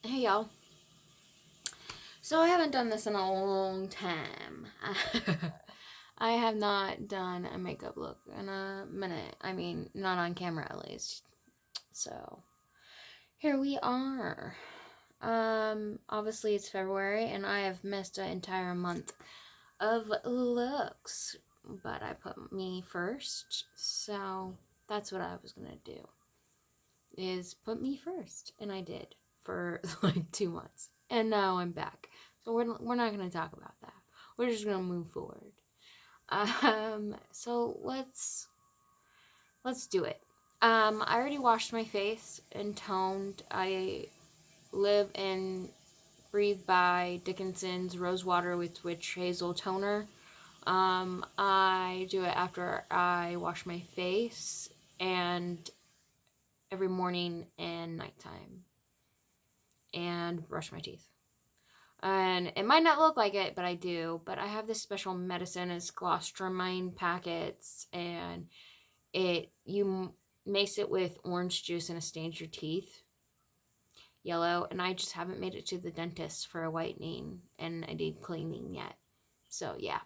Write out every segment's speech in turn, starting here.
Hey y'all. So I haven't done this in a long time. I have not done a makeup look in a minute. I mean, not on camera at least. So here we are. Obviously it's February and I have missed an entire month of looks. But I put me first, so that's what I was gonna do. Is put me first. And I did for like 2 months. And now I'm back. So we're not going to talk about that. We're just going to move forward. So let's do it. I already washed my face and toned. I live and breathe by Dickinson's Rose Water with Witch Hazel Toner. I do it after I wash my face and every morning and nighttime and brush my teeth. And it might not look like it, but I do. But I have this special medicine. It's glucosamine packets, and you mace it with orange juice and it stains your teeth yellow. And I just haven't made it to the dentist for a whitening and a deep cleaning yet. So yeah.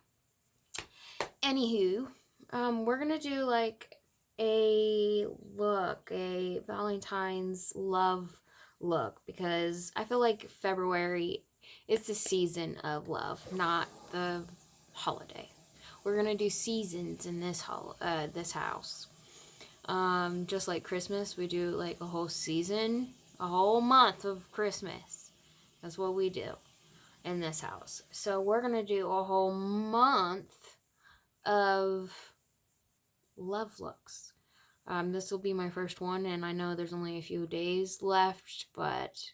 Anywho, we're gonna do like a Valentine's love look, because I feel like February is the season of love, not the holiday. We're gonna do seasons in this house. Just like Christmas, we do like a whole season, a whole month of Christmas. That's what we do in this house. So we're gonna do a whole month of love looks. This will be my first one, and I know there's only a few days left, but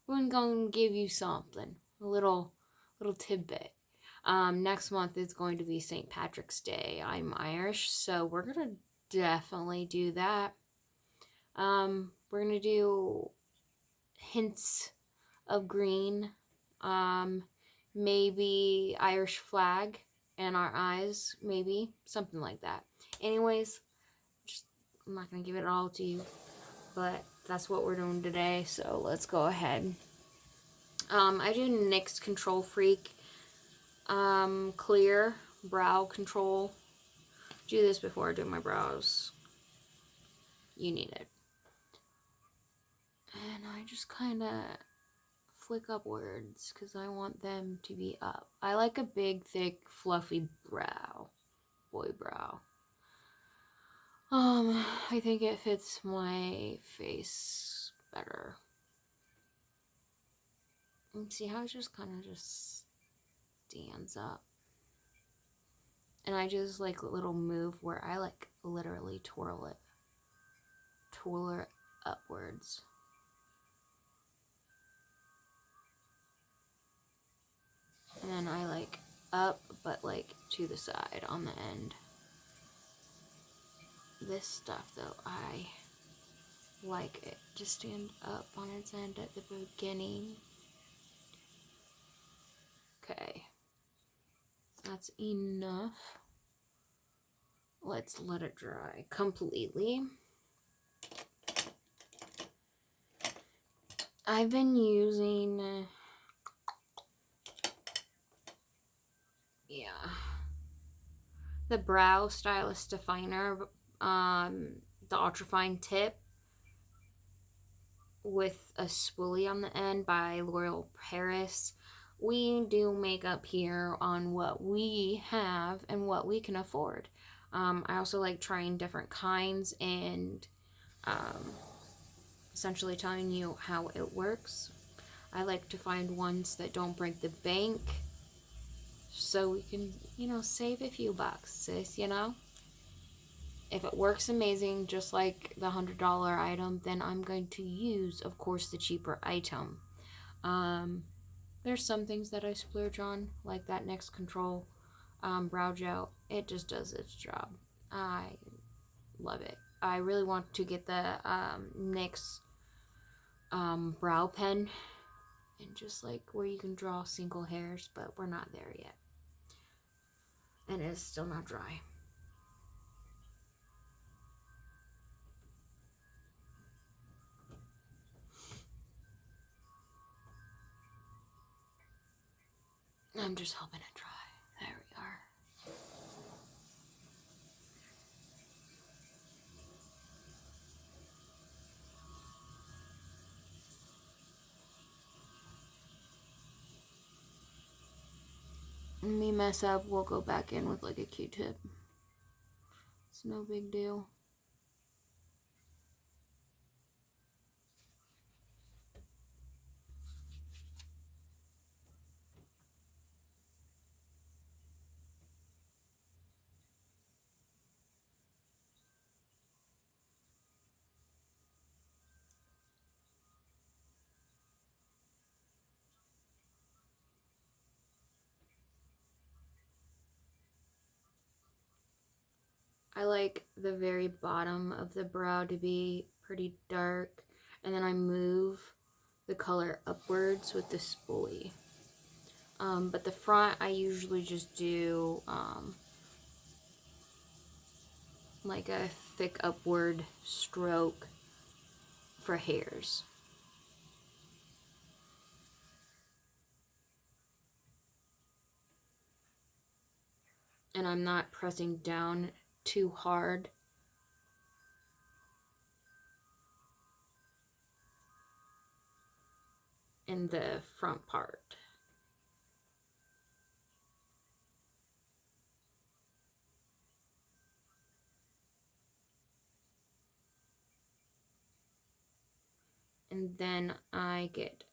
we're going to give you something, a little tidbit. Next month is going to be St. Patrick's Day. I'm Irish, so we're going to definitely do that. We're going to do hints of green, maybe Irish flag in our eyes, maybe something like that. Anyways, I'm not going to give it all to you, but that's what we're doing today, so let's go ahead. I do NYX Control Freak Clear Brow Control. Do this before I do my brows. You need it. And I just kind of flick upwards because I want them to be up. I like a big, thick, fluffy brow. Boy brow. I think it fits my face better. And see how it just kind of just stands up. And I just like a little move where I like literally twirl it upwards. And then I like up, but like to the side on the end. This stuff though, I like it to stand up on its end at the beginning. Okay, that's enough. Let's let it dry completely. I've been using, the Brow Stylist Definer, the Ultrafine Tip with a spoolie on the end by L'Oreal Paris. We do makeup here on what we have and what we can afford. I also like trying different kinds and essentially telling you how it works. I like to find ones that don't break the bank so we can, save a few bucks, sis, If it works amazing, just like the $100 item, then I'm going to use, of course, the cheaper item. There's some things that I splurge on, like that NYX Control brow gel. It just does its job. I love it. I really want to get the NYX brow pen, and just like where you can draw single hairs, but we're not there yet. And it's still not dry. I'm just helping it dry. There we are. When we mess up, we'll go back in with like a Q-tip. It's no big deal. I like the very bottom of the brow to be pretty dark, and then I move the color upwards with the spoolie. But the front, I usually just do like a thick upward stroke for hairs. And I'm not pressing down too hard. In the front part. And then I get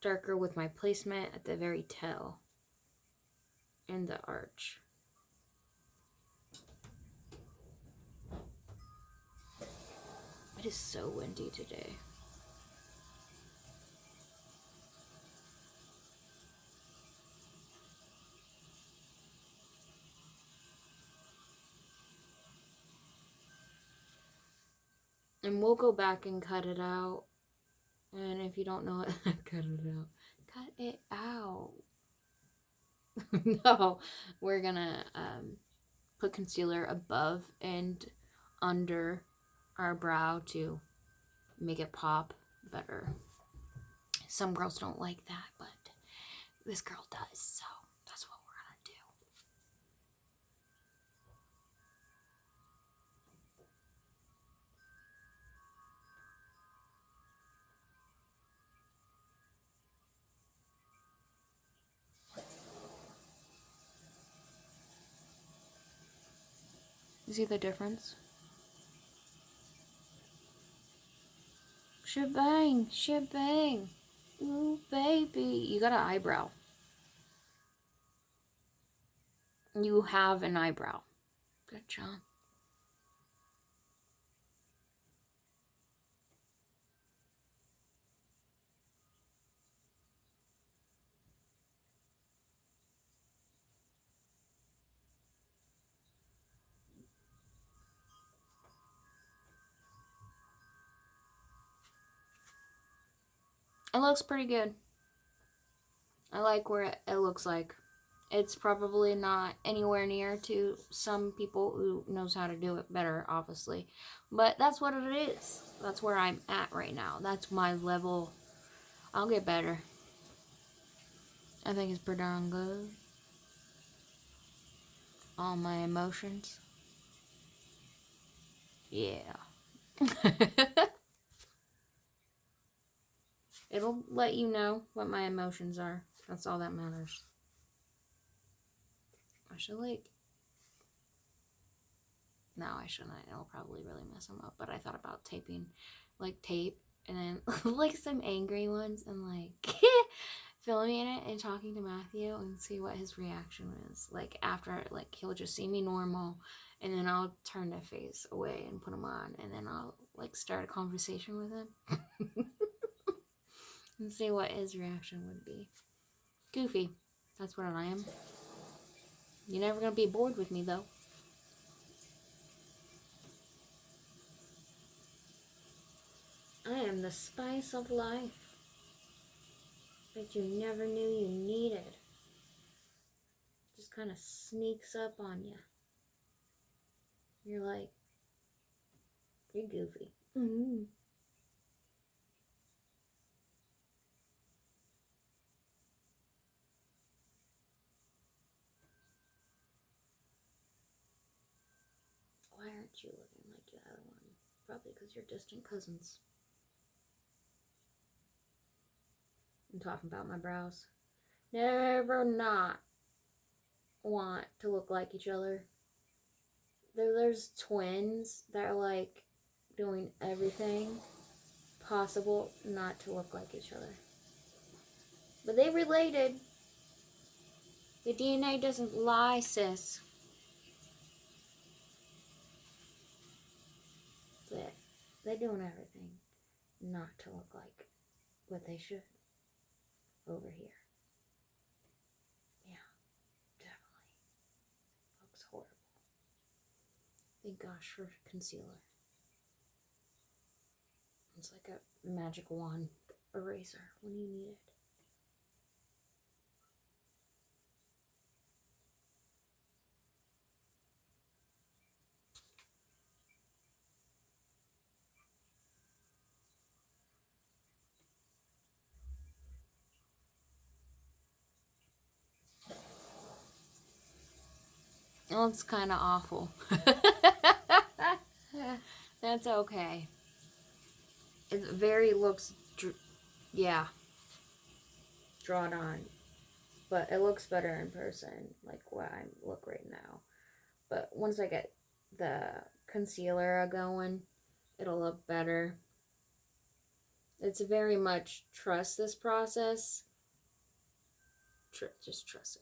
darker with my placement at the very tail and the arch. It is so windy today. And we'll go back and cut it out. And if you don't know it, cut it out. Cut it out. No, we're gonna put concealer above and under our brow to make it pop better. Some girls don't like that, but this girl does, so that's what we're gonna do. You see the difference? Shebang, shebang. Ooh, baby. You got an eyebrow. You have an eyebrow. Good job. It looks pretty good. I like where it looks like. It's probably not anywhere near to some people who knows how to do it better, obviously. But that's what it is. That's where I'm at right now. That's my level. I'll get better. I think it's pretty darn good. All my emotions. Yeah. It'll let you know what my emotions are. That's all that matters. I should no, I shouldn't. It'll probably really mess them up. But I thought about taping, like tape, and then like some angry ones, and like filming it and talking to Matthew and see what his reaction is. Like after, like he'll just see me normal, and then I'll turn the face away and put him on, and then I'll like start a conversation with him and see what his reaction would be. Goofy. That's what I am. You're never gonna be bored with me though. I am the spice of life that you never knew you needed. Just kind of sneaks up on you. You're like, you're goofy. Mm-hmm. at you looking like the other one. Probably because you're distant cousins. I'm talking about my brows. Never not want to look like each other. There's twins that are like doing everything possible not to look like each other. But they related. The DNA doesn't lie, sis. They're doing everything not to look like what they should over here. Yeah, definitely. Looks horrible. Thank gosh for concealer. It's like a magic wand eraser when you need it. It looks kind of awful. That's okay. It very looks, yeah, drawn on. But it looks better in person, like what I look right now. But once I get the concealer going, it'll look better. It's very much trust this process. Just trust it.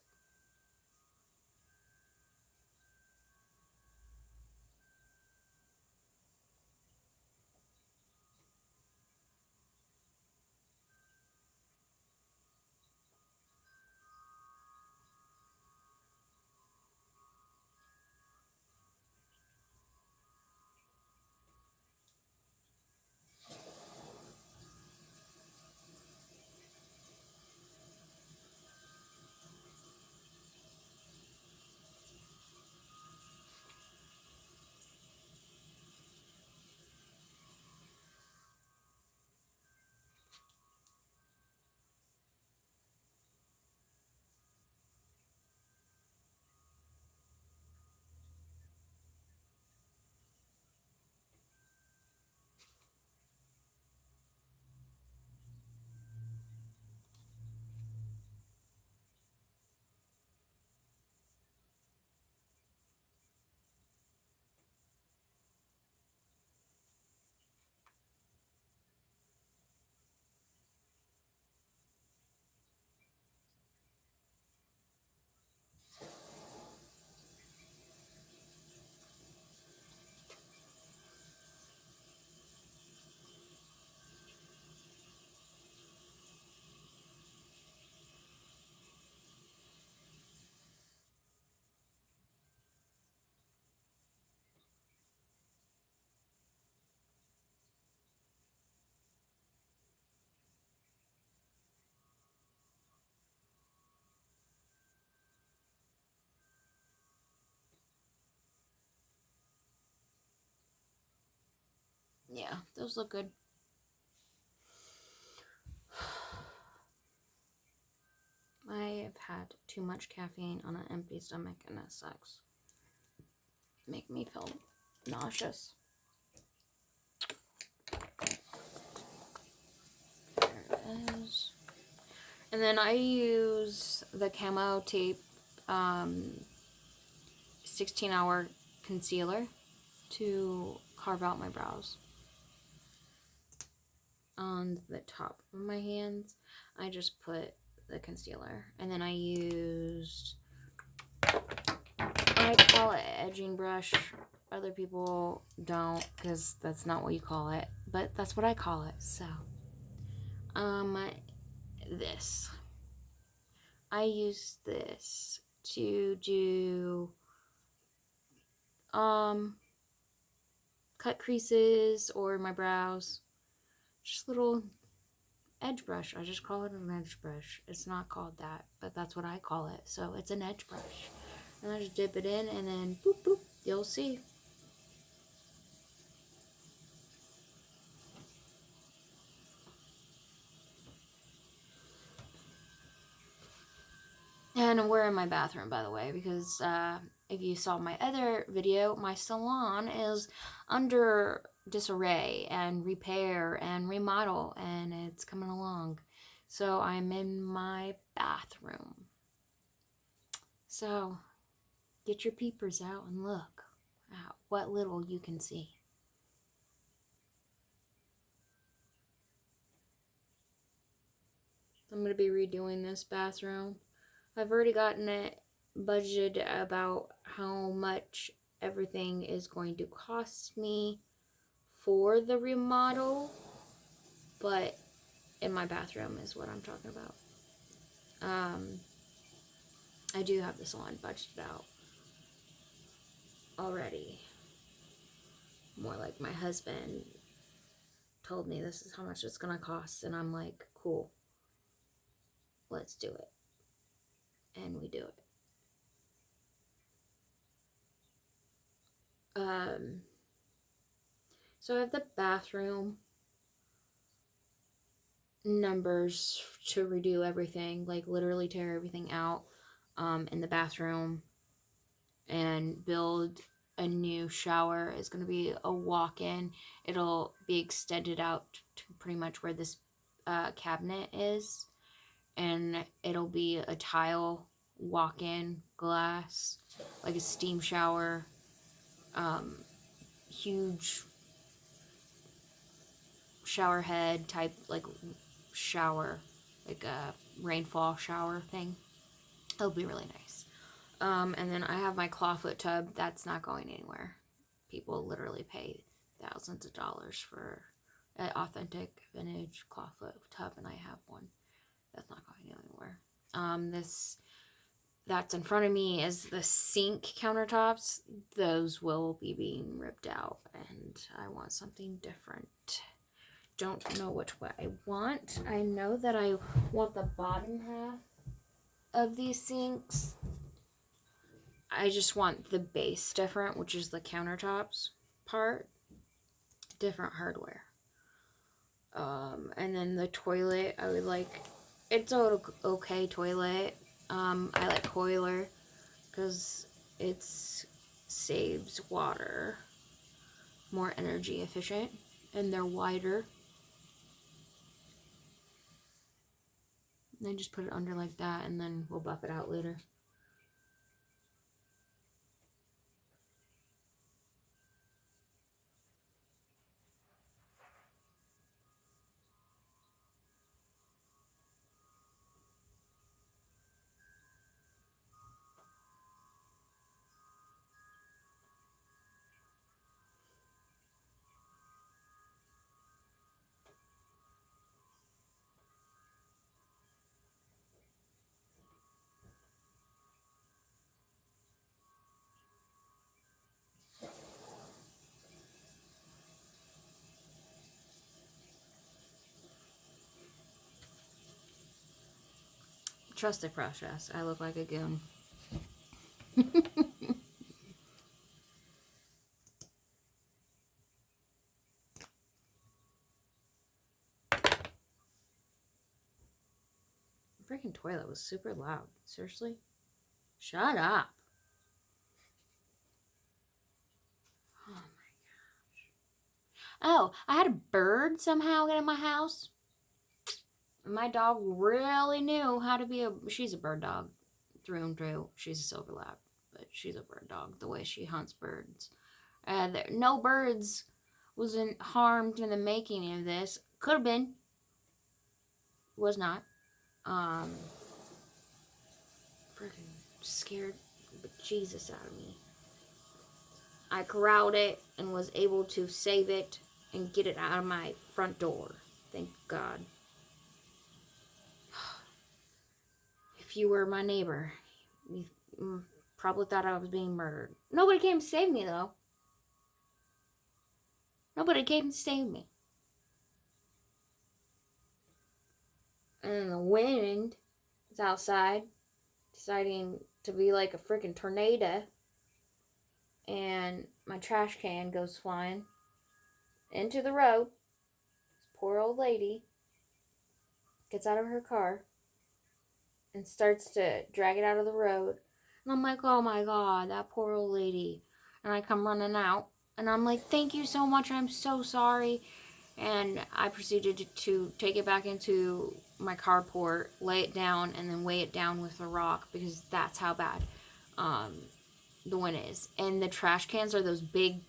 Yeah, those look good. I have had too much caffeine on an empty stomach, and that sucks. Make me feel nauseous. There it is. And then I use the camo tape 16-hour concealer to carve out my brows. On the top of my hands, I just put the concealer, and then I used, I call it edging brush. Other people don't, because that's not what you call it, but that's what I call it. So this, I use this to do cut creases or my brows. Just little edge brush. I just call it an edge brush. It's not called that, but that's what I call it. So it's an edge brush. And I just dip it in, and then boop, boop, you'll see. And we're in my bathroom, by the way, because if you saw my other video, my salon is under disarray and repair and remodel, and it's coming along. So I'm in my bathroom. So get your peepers out and look at what little you can see. I'm going to be redoing this bathroom. I've already gotten it budgeted about how much everything is going to cost me for the remodel, but in my bathroom is what I'm talking about. I do have the salon budgeted out already. More like my husband told me this is how much it's gonna cost, and I'm like, cool, let's do it. And we do it. So I have the bathroom numbers to redo everything, like literally tear everything out in the bathroom and build a new shower. It's going to be a walk-in. It'll be extended out to pretty much where this cabinet is, and it'll be a tile walk-in glass, like a steam shower, huge shower head type, like shower, like a rainfall shower thing. It'll be really nice. And then I have my clawfoot tub. That's not going anywhere. People literally pay thousands of dollars for an authentic vintage clawfoot tub, and I have one. That's not going anywhere. That's in front of me is the sink countertops. Those will be being ripped out, and I want something different. Don't know which way I want. I know that I want the bottom half of these sinks. I just want the base different, which is the countertops part, different hardware. And then the toilet, I would like, it's an okay toilet. I like Coiler because it saves water, more energy efficient, and they're wider. And then just put it under like that, and then we'll buff it out later. Trust the process. I look like a goon. Freaking toilet was super loud. Seriously? Shut up. Oh my gosh. Oh, I had a bird somehow get in my house. My dog really knew how to be she's a bird dog through and through. She's a silver lab, but she's a bird dog the way she hunts birds. No birds wasn't harmed in the making of this. Could have been. Was not. Freaking scared the Jesus out of me. I corralled it and was able to save it and get it out of my front door. Thank God. If you were my neighbor, you probably thought I was being murdered. Nobody came to save me, though. Nobody came to save me. And then the wind is outside, deciding to be like a freaking tornado. And my trash can goes flying into the road. This poor old lady gets out of her car and starts to drag it out of the road. And I'm like, oh my God, that poor old lady. And I come running out. And I'm like, thank you so much. I'm so sorry. And I proceeded to take it back into my carport, lay it down, and then weigh it down with a rock because that's how bad the wind is. And the trash cans are those big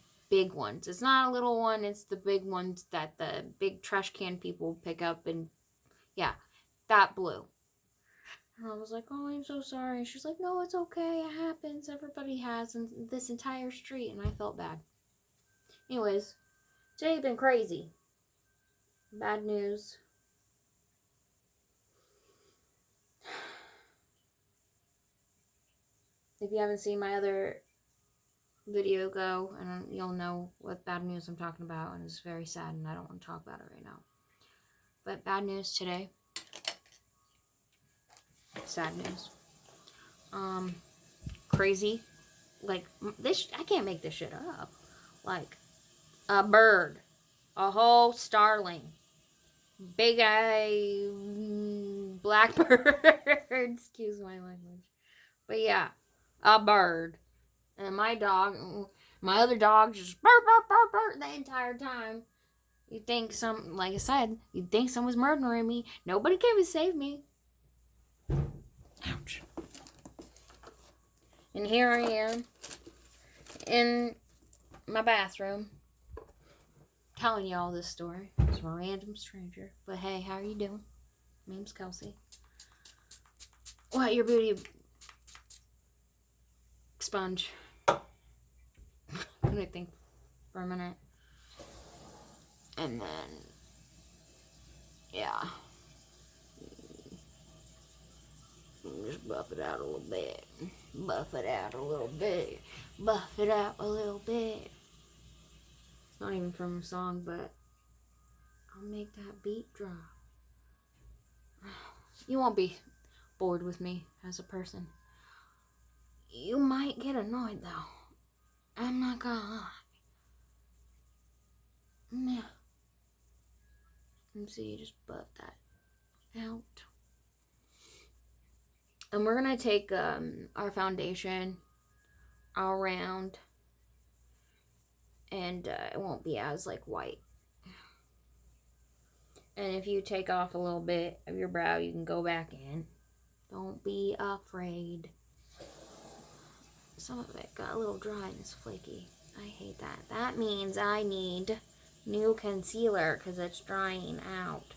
ones. It's not a little one, it's the big ones that the big trash can people pick up. And yeah, that blew. And I was like, oh, I'm so sorry. She's like, no, it's okay. It happens. Everybody has in this entire street. And I felt bad. Anyways, today's been crazy. Bad news. If you haven't seen my other video, go and you'll know what bad news I'm talking about. And it's very sad and I don't want to talk about it right now. But bad news today. Sad news. Crazy. Like, this, I can't make this shit up. Like, a bird. A whole starling. Big eye blackbird. Excuse my language. But yeah, a bird. And my other dog just burp, burp, burp, burp the entire time. You'd think like I said, you'd think someone's murdering me. Nobody came to save me. Ouch. And here I am in my bathroom telling you all this story. It's a random stranger. But hey, how are you doing? My name's Kelsey. What, your beauty sponge? I'm gonna think for a minute. And then, yeah. Just buff it out a little bit. Buff it out a little bit. Buff it out a little bit. It's not even from a song, but I'll make that beat drop. You won't be bored with me as a person. You might get annoyed though. I'm not gonna lie. Yeah. And so you just buff that out. And we're gonna take our foundation around, and it won't be as like white. And if you take off a little bit of your brow, you can go back in. Don't be afraid. Some of it got a little dry and it's flaky. I hate that. That means I need new concealer because it's drying out.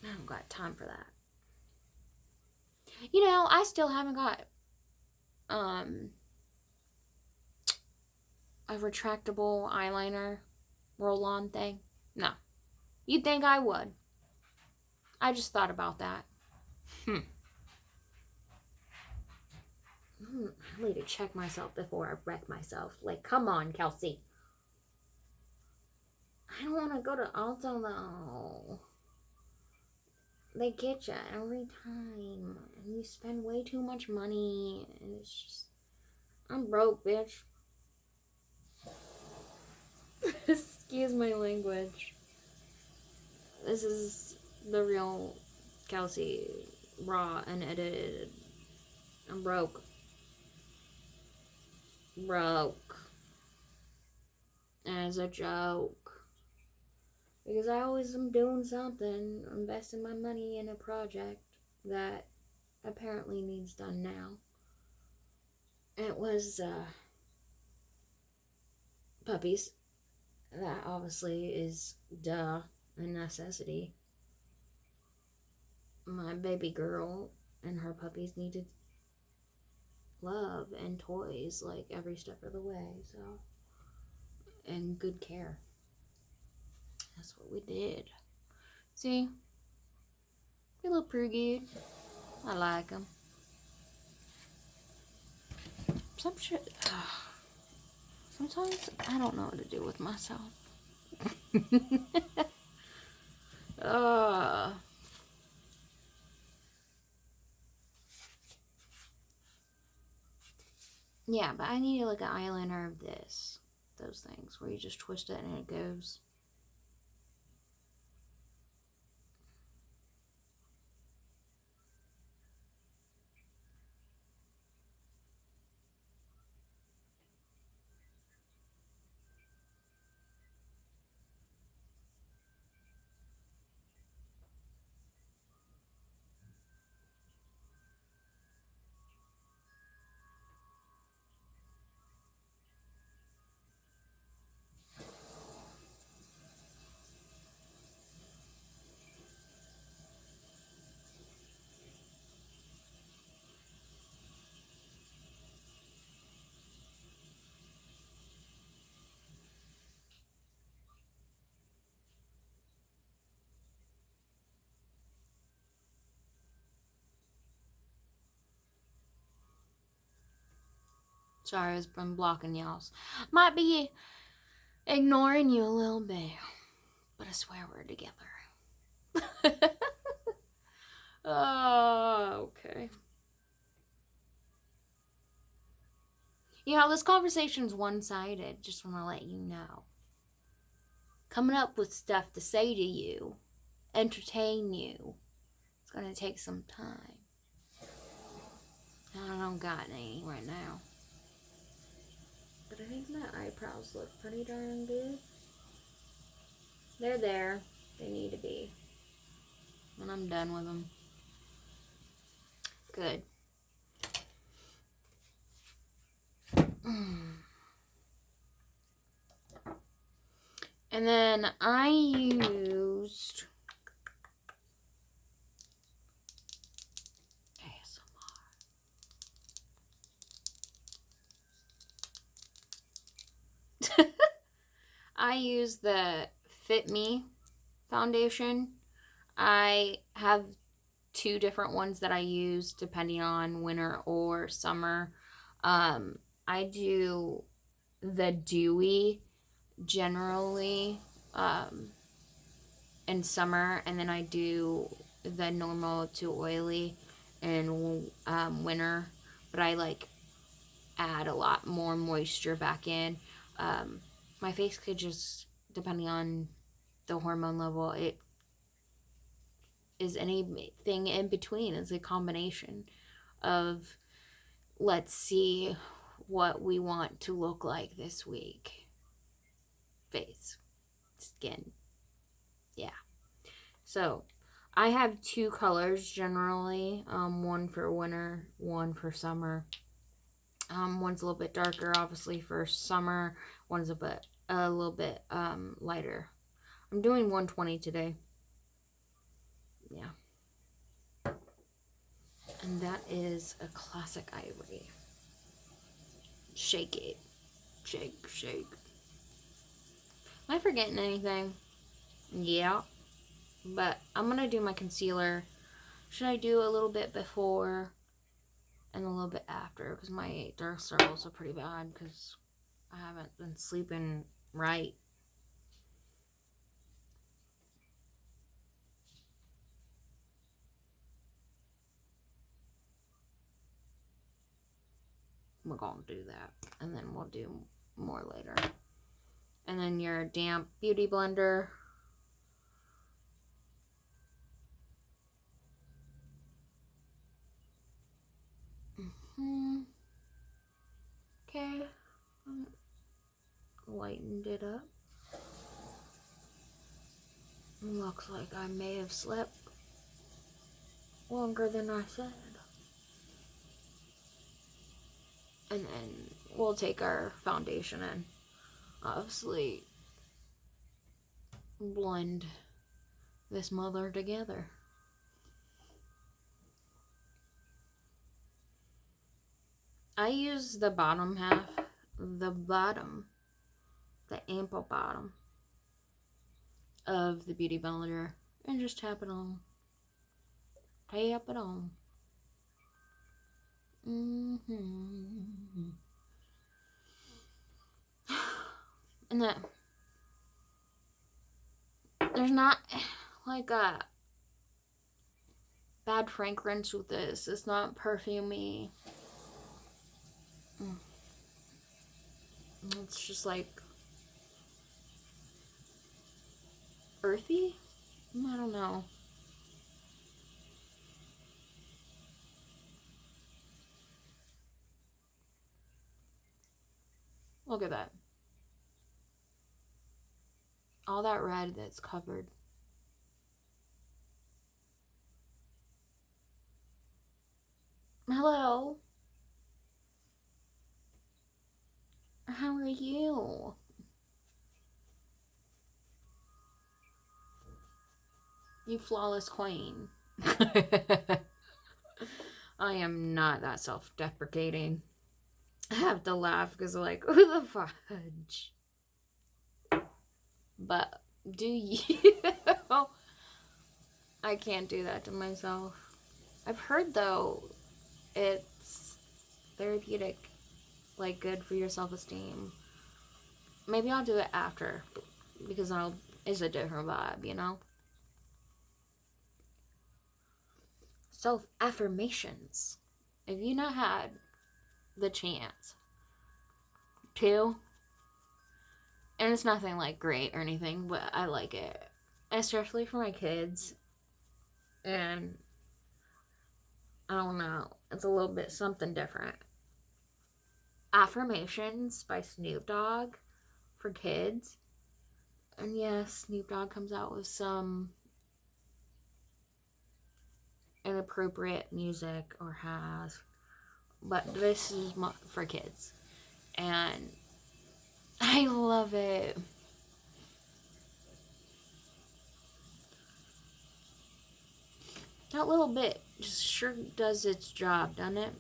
I don't got time for that. You know, I still haven't got a retractable eyeliner roll-on thing. No. You'd think I would. I just thought about that. I need to check myself before I wreck myself. Like, come on, Kelsey. I don't want to go to Ulta, though. They get you every time. And you spend way too much money. And it's just... I'm broke, bitch. Excuse my language. This is the real Kelsey, raw and edited. I'm broke. Broke. As a joke. Because I always am doing something, investing my money in a project that apparently needs done now. It was puppies. That obviously is a necessity. My baby girl and her puppies needed love and toys like every step of the way, so, and good care. That's what we did. See, they look pretty good. I like them. Sometimes I don't know what to do with myself. Yeah, but I need like an eyeliner of those things where you just twist it and it goes. Sorry, I've been blocking y'all's. Might be ignoring you a little bit, but I swear we're together. Okay. You know, this conversation's one-sided. Just want to let you know. Coming up with stuff to say to you, entertain you, it's going to take some time. I don't got any right now. But I think my eyebrows look pretty darn good. They're there. They need to be. When I'm done with them. Good. And then I used ASMR. I used the Fit Me foundation. I have two different ones that I use depending on winter or summer. I do the dewy generally in summer, and then I do the normal to oily in winter, but I like add a lot more moisture back in. My face could just, depending on the hormone level, it is anything in between. It's a combination of, let's see what we want to look like this week. Face, skin, yeah. So I have two colors generally, one for winter, one for summer. One's a little bit darker, obviously, for summer. One's a little bit lighter. I'm doing 120 today. Yeah. And that is a classic Ivory. Shake it. Shake, shake. Am I forgetting anything? Yeah. But I'm going to do my concealer. Should I do a little bit before and a little bit after? Because my dark circles are pretty bad because I haven't been sleeping right. We're going to do that. And then we'll do more later. And then your damp beauty blender. Okay. Lightened it up. Looks like I may have slept longer than I said. And then we'll take our foundation and obviously blend this mother together. I use the bottom half, the ample bottom of the beauty blender and just tap it on. Tap it on. And that there's not like a bad fragrance with this. It's not perfumey. It's just like earthy? I don't know. Look at that. All that red that's covered. Hello. How are you? You flawless queen. I am not that self-deprecating. I have to laugh because I'm like, who the fudge? But do you? I can't do that to myself. I've heard though it's therapeutic like good for your self-esteem. Maybe I'll do it after, because it's a different vibe, you know? Self-affirmations. If you not had the chance to, and it's nothing like great or anything, but I like it, especially for my kids. And I don't know, it's a little bit something different. Affirmations by Snoop Dogg for kids. And yes, Snoop Dogg comes out with some inappropriate music, or has, but this is for kids. And I love it. That little bit just sure does its job, doesn't it?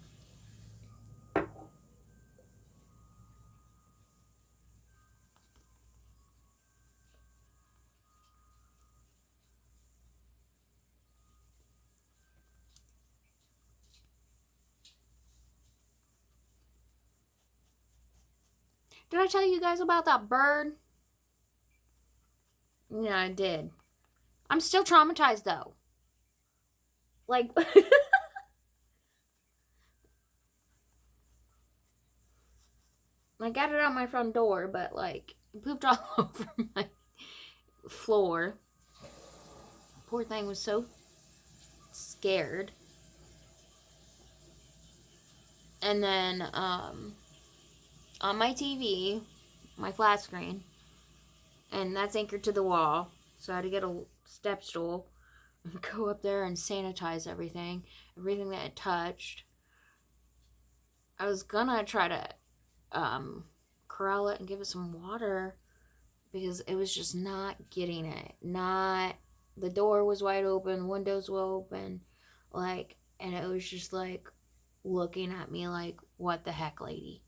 Did I tell you guys about that bird? Yeah, I did. I'm still traumatized though. Like, I got it out my front door, but like, it pooped all over my floor. Poor thing was so scared. And then, on my TV, my flat screen, and that's anchored to the wall, so I had to get a step stool and go up there and sanitize everything that it touched. I was gonna try to corral it and give it some water, because it was just not getting it. Not, the door was wide open, windows were open, like, and it was just like looking at me like, what the heck, lady?